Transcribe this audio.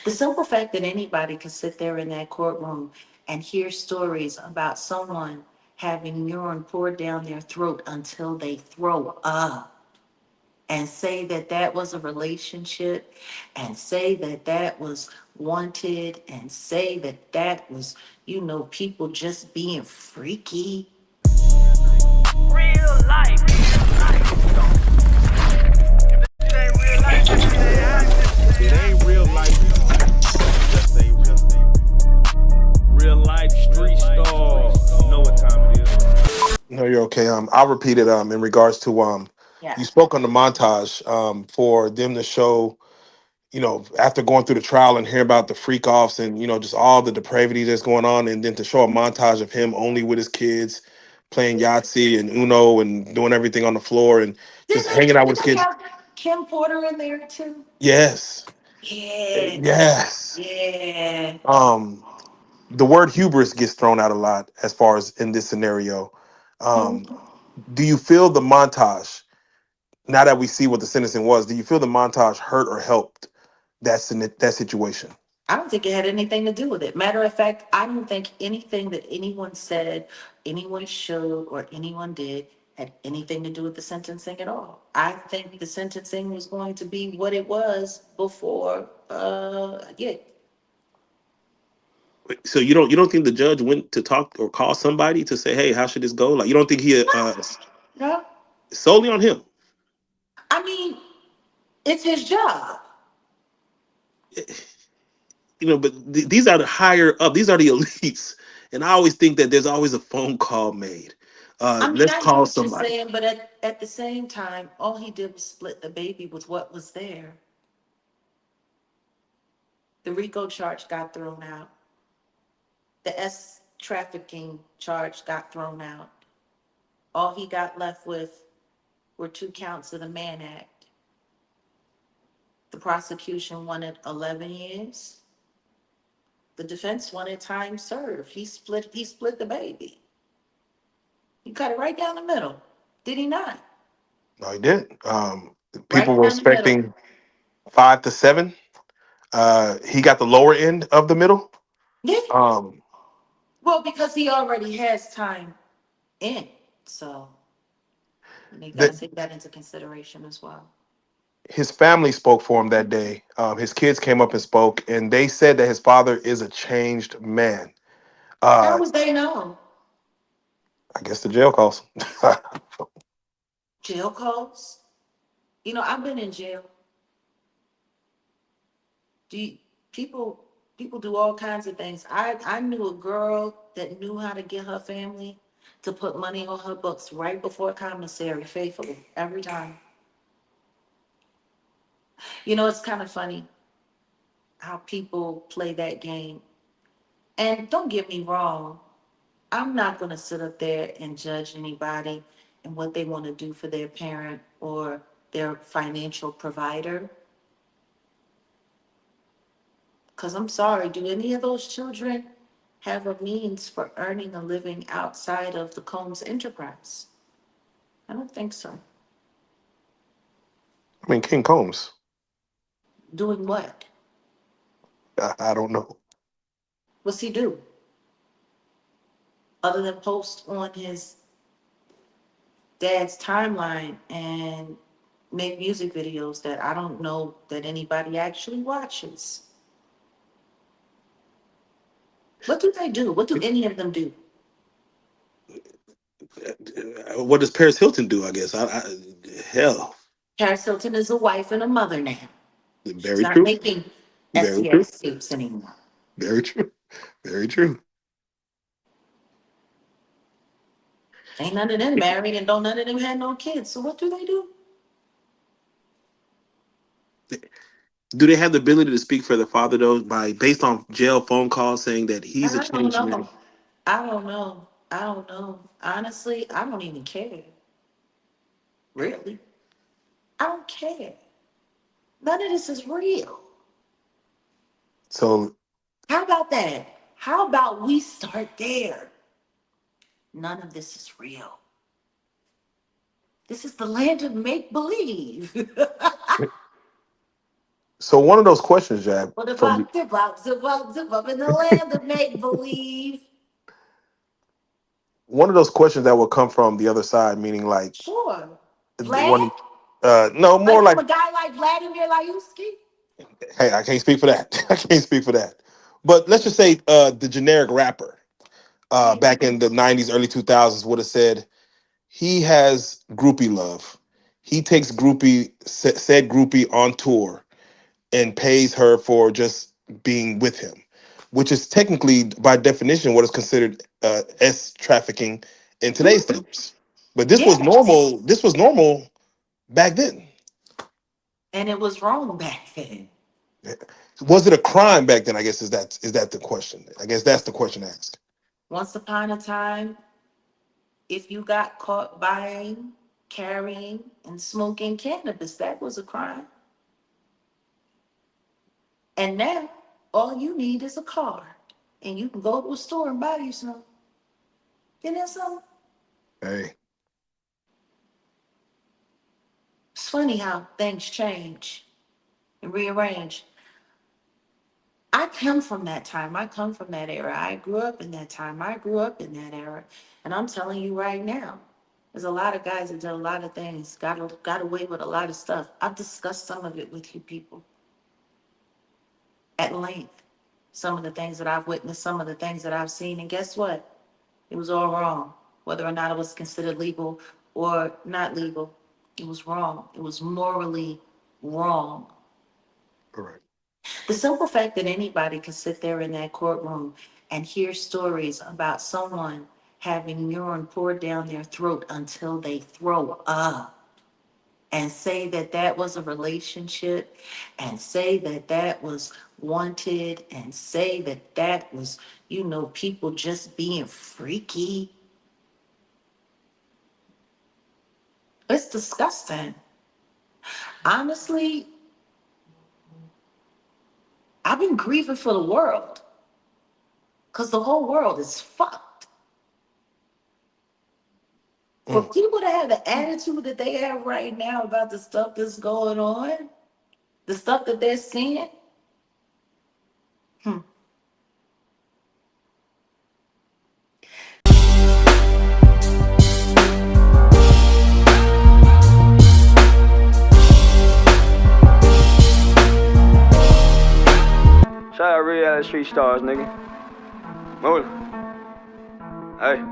The simple fact that anybody can sit there in that courtroom and hear stories about someone having urine poured down their throat until they throw up and say that that was a relationship and say that that was wanted and say that that was, people just being freaky. Real life. If this ain't real life, this is AI. It ain't real life. Real life street stars. You know what time it is. No, you're okay. I'll repeat it. In regards to you Yeah. spoke on the montage. For them to show, after going through the trial and hear about the freak offs and just all the depravity that's going on, and then to show a montage of him only with his kids playing Yahtzee and Uno and doing everything on the floor and just hanging out Did with his they kids. have Kim Porter in there too? Yes, Yeah. yes. Yeah. Um, the word hubris gets thrown out a lot as far as in this scenario. Um, Mhm. do you feel the montage? Now that we see what the sentencing was, do you feel the montage hurt or helped that situation? I don't think it had anything to do with it. Matter of fact, I don't think anything that anyone said, anyone showed, or anyone did had anything to do with the sentencing at all. I think the sentencing was going to be what it was before. Yeah. So you don't think the judge went to talk or call somebody to say, hey, how should this go? Like you don't think he No. solely on him? I mean, it's his job. But these are the higher up. These are the elites, and I always think that there's always a phone call made. I mean, Let's I hear call what you're somebody. saying, but at the same time, all he did was split the baby with what was there. The RICO charge got thrown out. The S trafficking charge got thrown out. All he got left with were 2 counts of the Mann Act. The prosecution wanted 11 years. The defense wanted time served. He split the baby. He cut it right down the middle. Did he not? No, he did. People Right were down the middle. expecting 5 to 7. He got the lower end of the middle. Yeah. Um, Well, because he already has time in. So you got to that take that into consideration as well. his family spoke for him that day. His kids came up and spoke, and they said that his father is a changed man. How Uh, would they know? I guess the jail calls. Jail calls? I've been in jail. Do you, people people do all kinds of things. I knew a girl that knew how to get her family to put money on her books right before commissary, faithfully, every time. It's kind of funny how people play that game. And don't get me wrong, I'm not going to sit up there and judge anybody and what they want to do for their parent or their financial provider. Because I'm sorry, do any of those children have a means for earning a living outside of the Combs enterprise? I don't think so. I mean, King Combs. Doing what? I don't know. What's he do? Other than post on his dad's timeline and make music videos that I don't know that anybody actually watches. What do they do? What do any of them do? What does Paris Hilton do? I guess. Hell, Paris Hilton is a wife and a mother now. She's very not true. making Very true. SEX tapes anymore. Very true. Very true. Ain't none of them married and don't none of them had no kids. So what do they do? Do they have the ability to speak for the father though, by based on jail phone calls saying that he's a I don't changed man? know. I don't know. I don't know. Honestly, I don't even care. Really. I don't care. None of this is real. So How about that? How about we start there? None of this is real. This is the land of make believe. So one of those questions, Jab, What from the, about zip up in the land of make believe? one of those questions that will come from the other side, meaning like Sure. the Vlad? one, no, more Like from like, a guy like Vladimir Layuski? hey, I can't speak for that. I can't speak for that. But let's just say the generic rapper back in the '90s, early 2000s would have said he has groupie love. He takes said groupie on tour and pays her for just being with him, which is technically, by definition, what is considered S trafficking in today's Mhm. terms. But this was Yes. normal. This was normal back then. And it was wrong back then. Was it a crime back then? I guess is that the question. I guess that's the question to ask. Once upon a time, if you got caught buying, carrying, and smoking cannabis, that was a crime. And now, all you need is a car. And you can go to a store and buy you some. Isn't that something? Hey, It's funny how things change and rearrange. I come from that time. I come from that era. I grew up in that time. I grew up in that era. And I'm telling you right now, there's a lot of guys that did a lot of things, got away with a lot of stuff. I've discussed some of it with you people at length. Some of the things that I've witnessed, some of the things that I've seen. And guess what? It was all wrong. Whether or not it was considered legal or not legal, it was wrong. It was morally wrong. correct. The simple fact that anybody can sit there in that courtroom and hear stories about someone having urine poured down their throat until they throw up and say that that was a relationship and say that that was wanted and say that that was, people just being freaky. It's disgusting. Honestly, I've been grieving for the world because the whole world is fucked. For Mm. people to have the attitude that they have right now about the stuff that's going on, the stuff that they're seeing, hmm. Shout out Reallyfe Street Stars, nigga. Move. Hey.